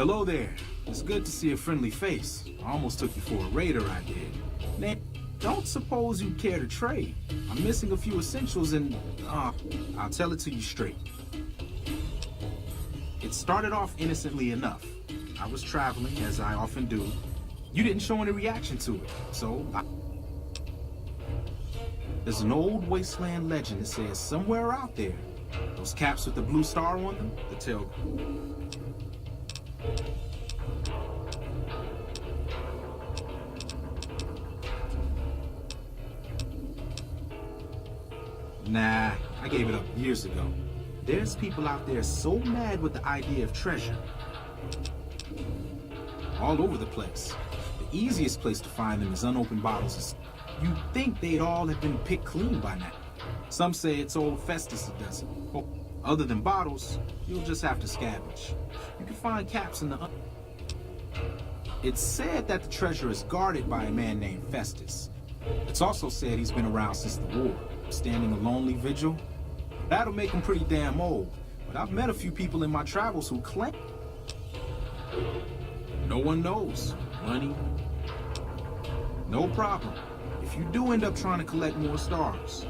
Hello there. It's good to see a friendly face. I almost took you for a raider, I did. Now, don't suppose you'd care to trade. I'm missing a few essentials and, I'll tell it to you straight. It started off innocently enough. I was traveling, as I often do. You didn't show any reaction to it, so There's an old wasteland legend that says somewhere out there, those caps with the blue star on them, the tell. Nah, I gave it up years ago. There's people out there so mad with the idea of treasure. All over the place. The easiest place to find them is unopened bottles. You'd think they'd all have been picked clean by now. Some say it's old Festus that does it. Oh, other than bottles, you'll just have to scavenge. You can find caps in the... It's said that the treasure is guarded by a man named Festus. It's also said he's been around since the war, standing a lonely vigil. That'll make him pretty damn old, but I've met a few people in my travels who claim... No one knows. Money? No problem. If you do end up trying to collect more stars.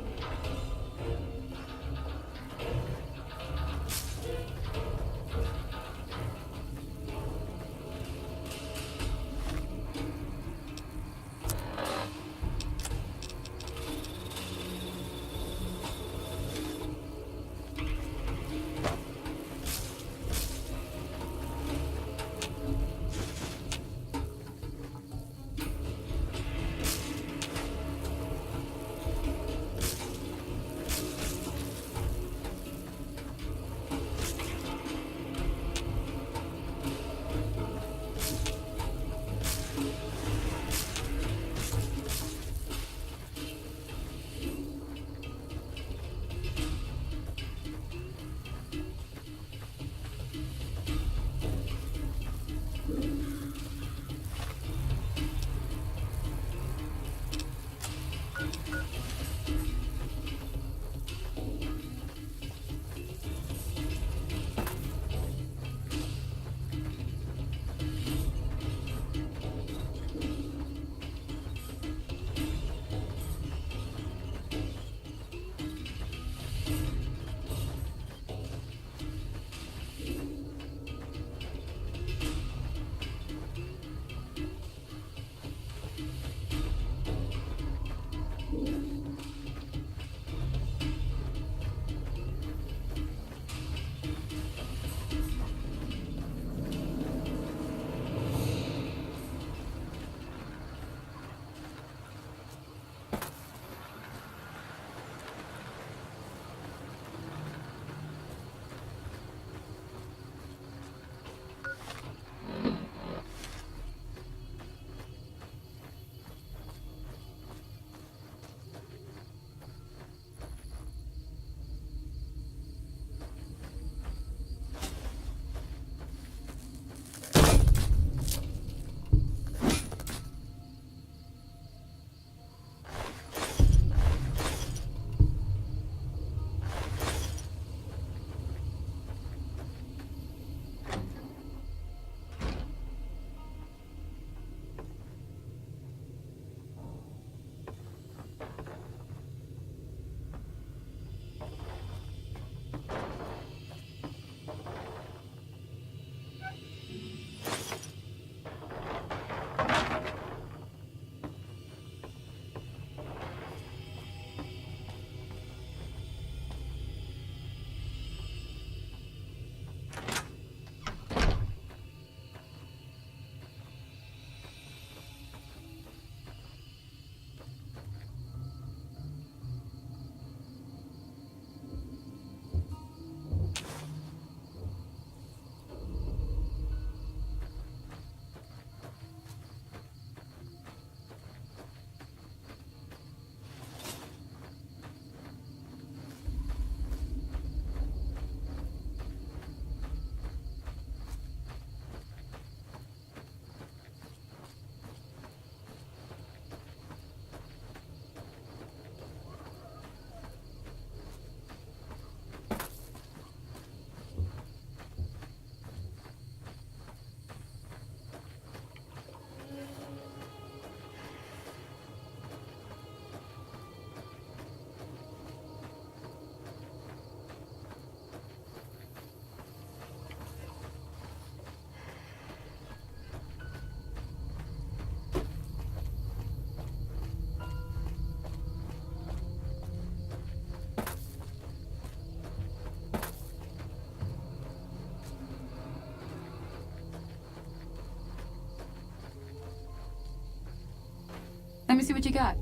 me see what you got.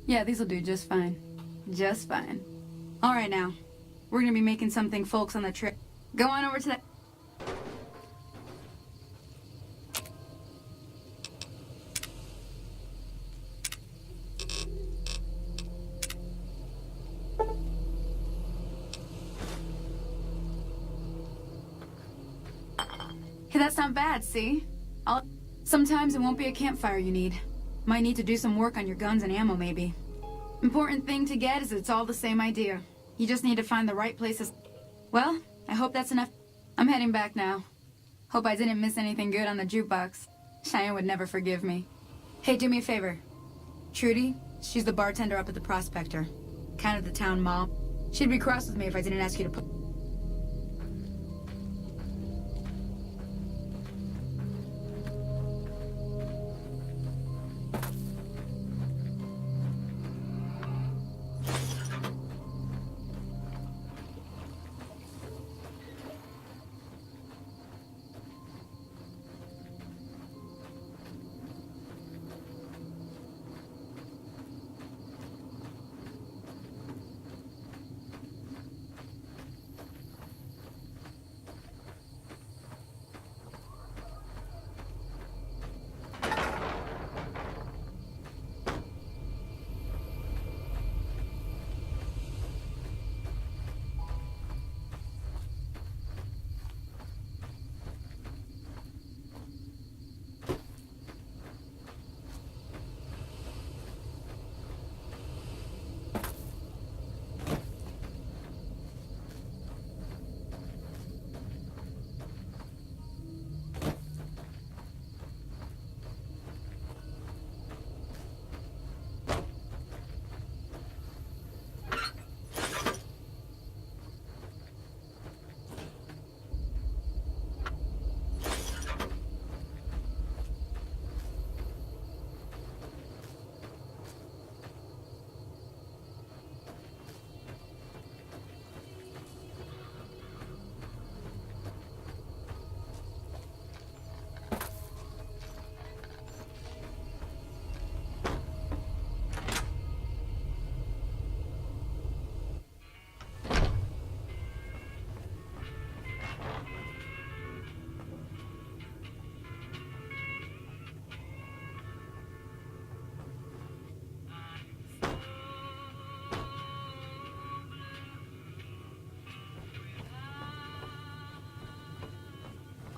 Yeah, these'll do just fine. Just fine. Alright now. We're gonna be making something folks on the trip. Go on over to that... Hey, that's not bad, see? Sometimes it won't be a campfire you need. Might need to do some work on your guns and ammo, maybe. Important thing to get is it's all the same idea. You just need to find the right places. Well, I hope that's enough. I'm heading back now. Hope I didn't miss anything good on the jukebox. Cheyenne would never forgive me. Hey, do me a favor. Trudy, she's the bartender up at the Prospector. Kind of the town mom. She'd be cross with me if I didn't ask you to put...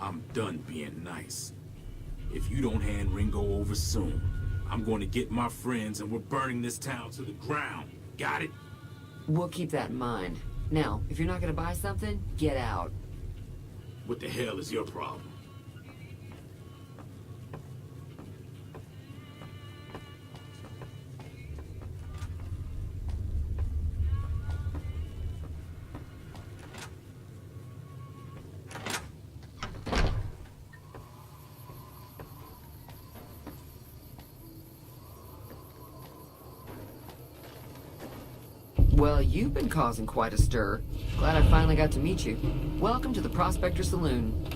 I'm done being nice. If you don't hand Ringo over soon, I'm going to get my friends and we're burning this town to the ground. Got it? We'll keep that in mind. Now, if you're not gonna buy something, get out. What the hell is your problem? Well, you've been causing quite a stir. Glad I finally got to meet you. Welcome to the Prospector Saloon.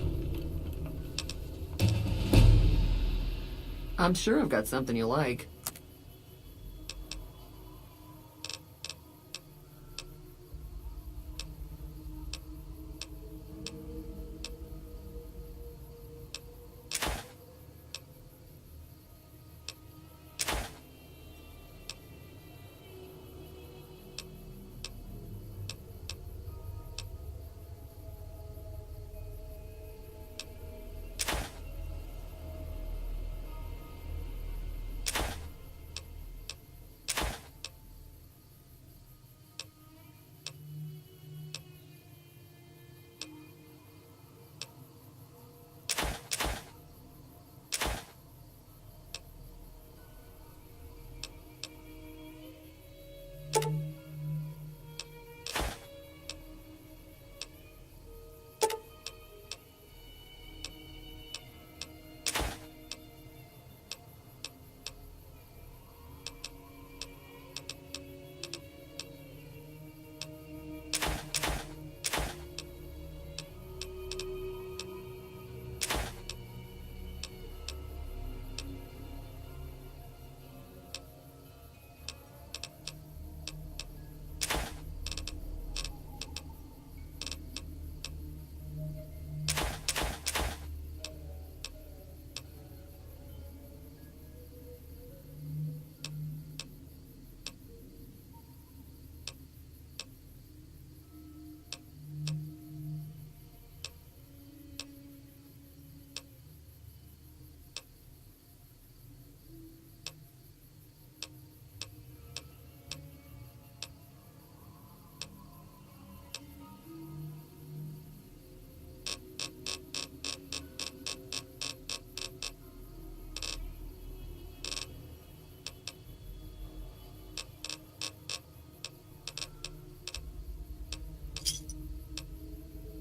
I'm sure I've got something you like.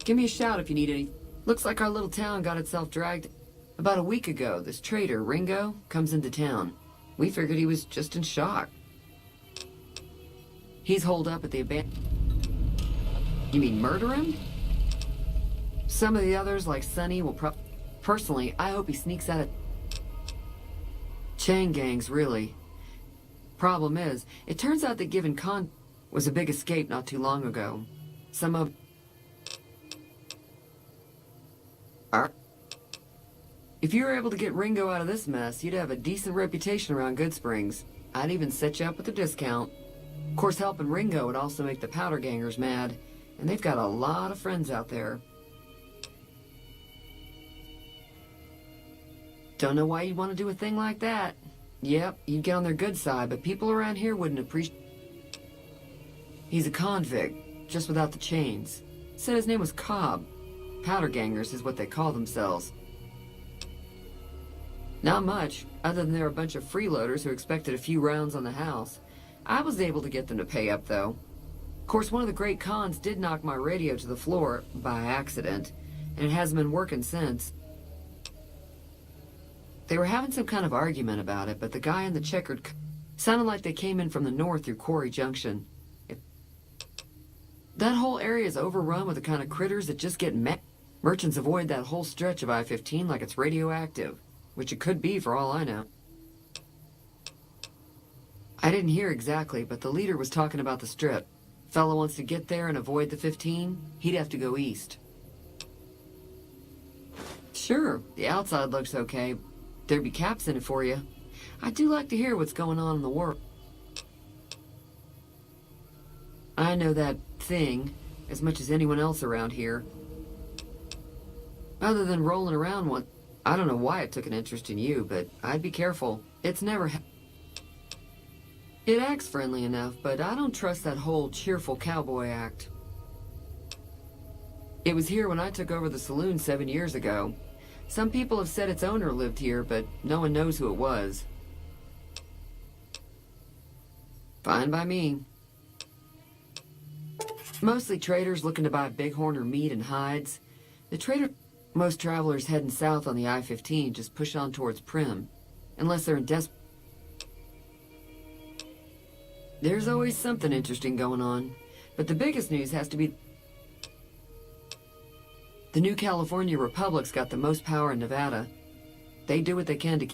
Give me a shout if you need any. Looks like our little town got itself dragged. About a week ago, this trader, Ringo, comes into town. We figured he was just in shock. He's holed up at the You mean murder him? Some of the others, like Sonny, will Personally, I hope he sneaks out of... Chain gangs, really. Problem is, it turns out that given was a big escape not too long ago. Some of... If you were able to get Ringo out of this mess, you'd have a decent reputation around Good Springs. I'd even set you up with a discount. Of course, helping Ringo would also make the powder gangers mad, and they've got a lot of friends out there. Don't know why you'd want to do a thing like that. Yep, you'd get on their good side, but people around here wouldn't appreciate... He's a convict, just without the chains. Said his name was Cobb. Powder gangers is what they call themselves. Not much, other than they're a bunch of freeloaders who expected a few rounds on the house. I was able to get them to pay up, though. Of course, one of the great cons did knock my radio to the floor, by accident, and it hasn't been working since. They were having some kind of argument about it, but the guy in the checkered... sounded like they came in from the north through Quarry Junction. That whole area is overrun with the kind of critters that just get met. Merchants avoid that whole stretch of I-15 like it's radioactive. Which it could be for all I know. I didn't hear exactly, but the leader was talking about the strip. Fellow wants to get there and avoid the 15, he'd have to go east. Sure, the outside looks okay. There'd be caps in it for you. I do like to hear what's going on in the world. I know that thing as much as anyone else around here. Other than rolling around one... I don't know why it took an interest in you, but I'd be careful. It's never... It acts friendly enough, but I don't trust that whole cheerful cowboy act. It was here when I took over the saloon 7 years ago. Some people have said its owner lived here, but no one knows who it was. Fine by me. Mostly traders looking to buy bighorn or meat and hides. The trader... Most travelers heading south on the I-15 just push on towards Prim, unless they're in There's always something interesting going on, but the biggest news has to be the new California Republic's got the most power in Nevada. They do what they can to...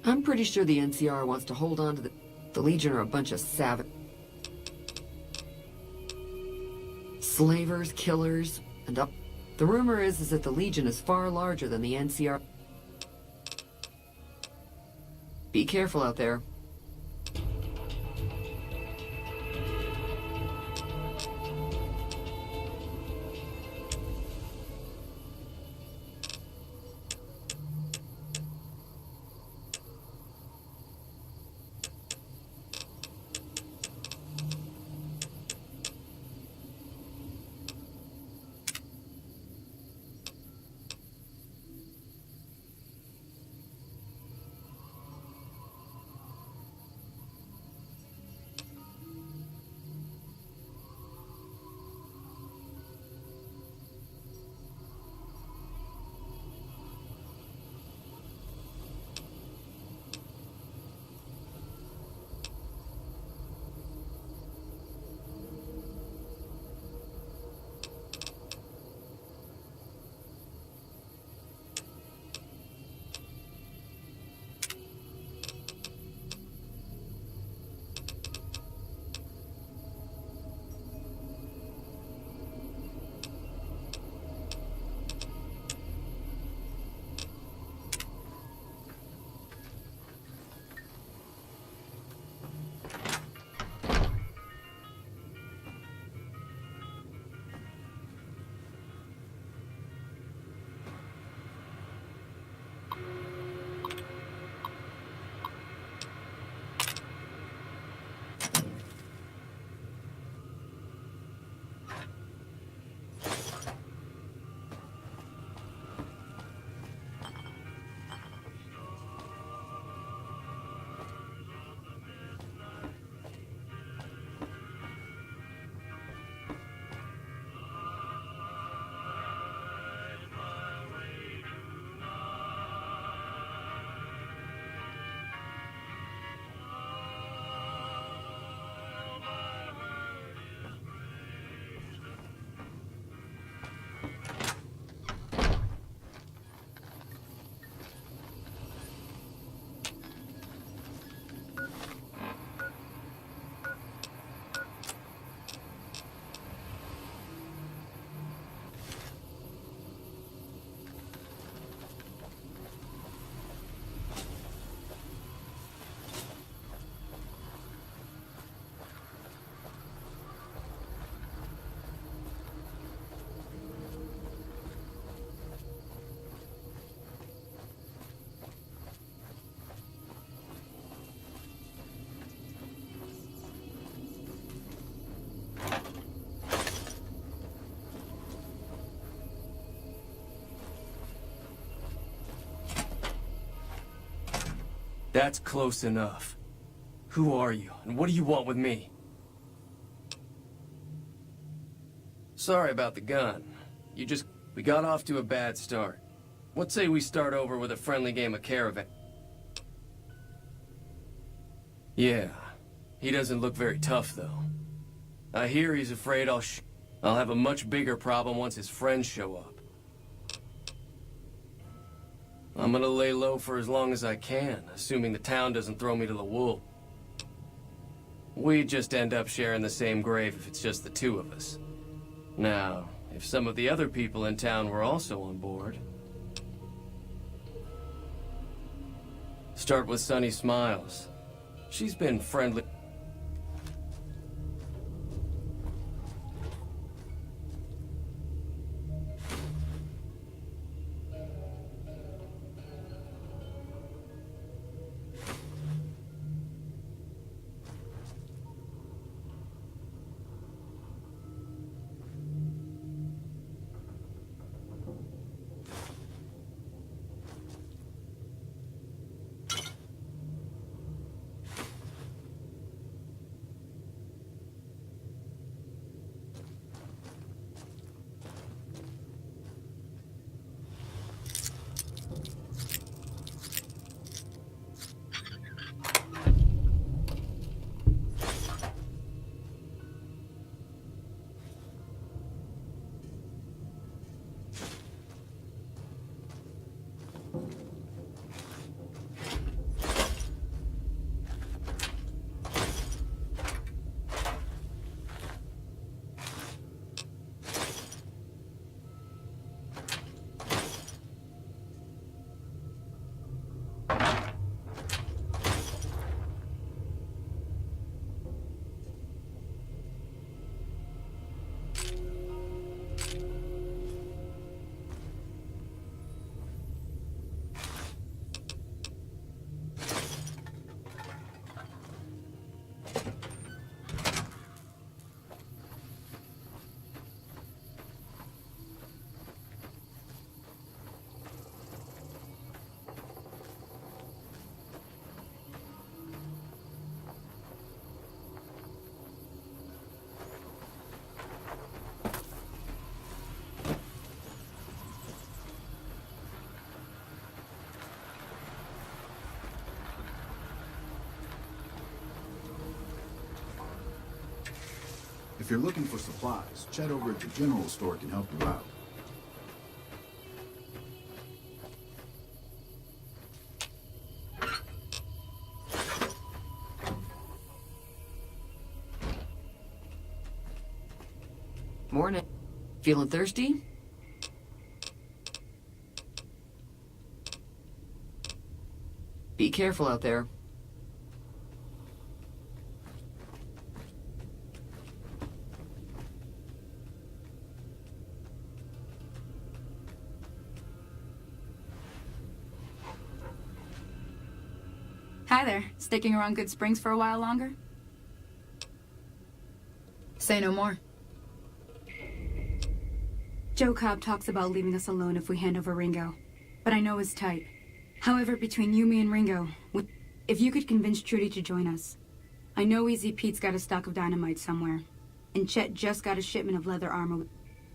I'm pretty sure the NCR wants to hold on to the Legion are a bunch of savage... Slavers, killers, and up. The rumor is that the Legion is far larger than the NCR. Be careful out there. That's close enough. Who are you, and what do you want with me? Sorry about the gun. We got off to a bad start. What say we start over with a friendly game of Caravan? Yeah, he doesn't look very tough, though. I hear he's afraid I'll have a much bigger problem once his friends show up. I'm gonna lay low for as long as I can, assuming the town doesn't throw me to the wolves. We just end up sharing the same grave if it's just the two of us. Now, if some of the other people in town were also on board... Start with Sunny Smiles. She's been friendly... If you're looking for supplies, chat over at the general store can help you out. Morning. Feeling thirsty? Be careful out there. Hi there. Sticking around Good Springs for a while longer? Say no more. Joe Cobb talks about leaving us alone if we hand over Ringo, but I know his type. However, between you, me, and Ringo, if you could convince Trudy to join us. I know Easy Pete's got a stock of dynamite somewhere, and Chet just got a shipment of leather armor.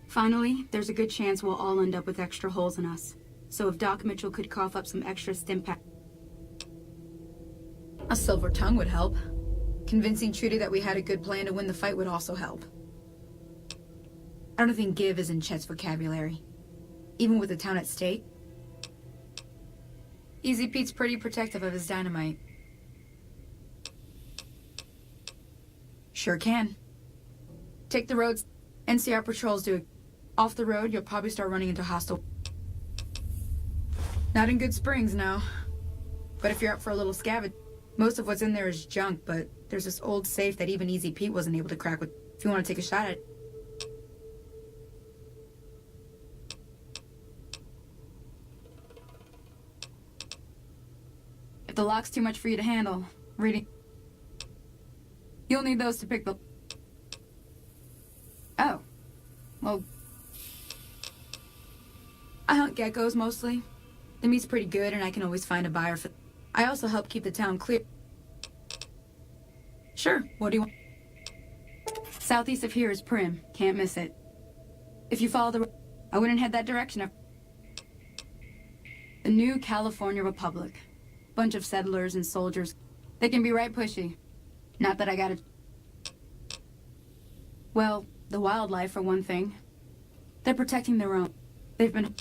Finally, there's a good chance we'll all end up with extra holes in us. So if Doc Mitchell could cough up some extra stim pack... A silver tongue would help. Convincing Trudy that we had a good plan to win the fight would also help. I don't think give is in Chet's vocabulary. Even with the town at stake. Easy Pete's pretty protective of his dynamite. Sure can. Take the roads, NCR patrols do it. Off the road, you'll probably start running into hostile... Not in Good Springs, no. But if you're up for a little scavenge... Most of what's in there is junk, but there's this old safe that even Easy Pete wasn't able to crack with. If you want to take a shot at it. If the lock's too much for you to handle, reading... You'll need those to pick the... Oh. Well... I hunt geckos, mostly. The meat's pretty good, and I can always find a buyer for... I also help keep the town clear. Sure, what do you want? Southeast of here is Prim. Can't miss it. If you follow the road, I wouldn't head that direction. The new California Republic. Bunch of settlers and soldiers. They can be right pushy. Not that I gotta... Well, the wildlife, for one thing. They're protecting their own. They've been...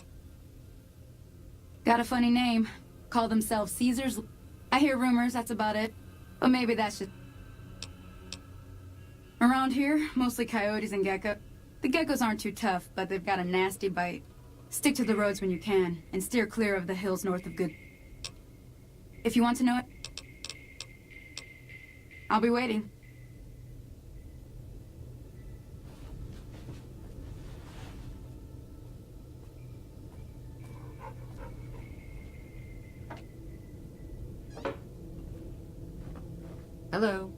Got a funny name. Call themselves Caesar's... I hear rumors, that's about it. But maybe that's just... Around here, mostly coyotes and gecko. The geckos aren't too tough, but they've got a nasty bite. Stick to the roads when you can, and steer clear of the hills north of Good. If you want to know it, I'll be waiting. Hello.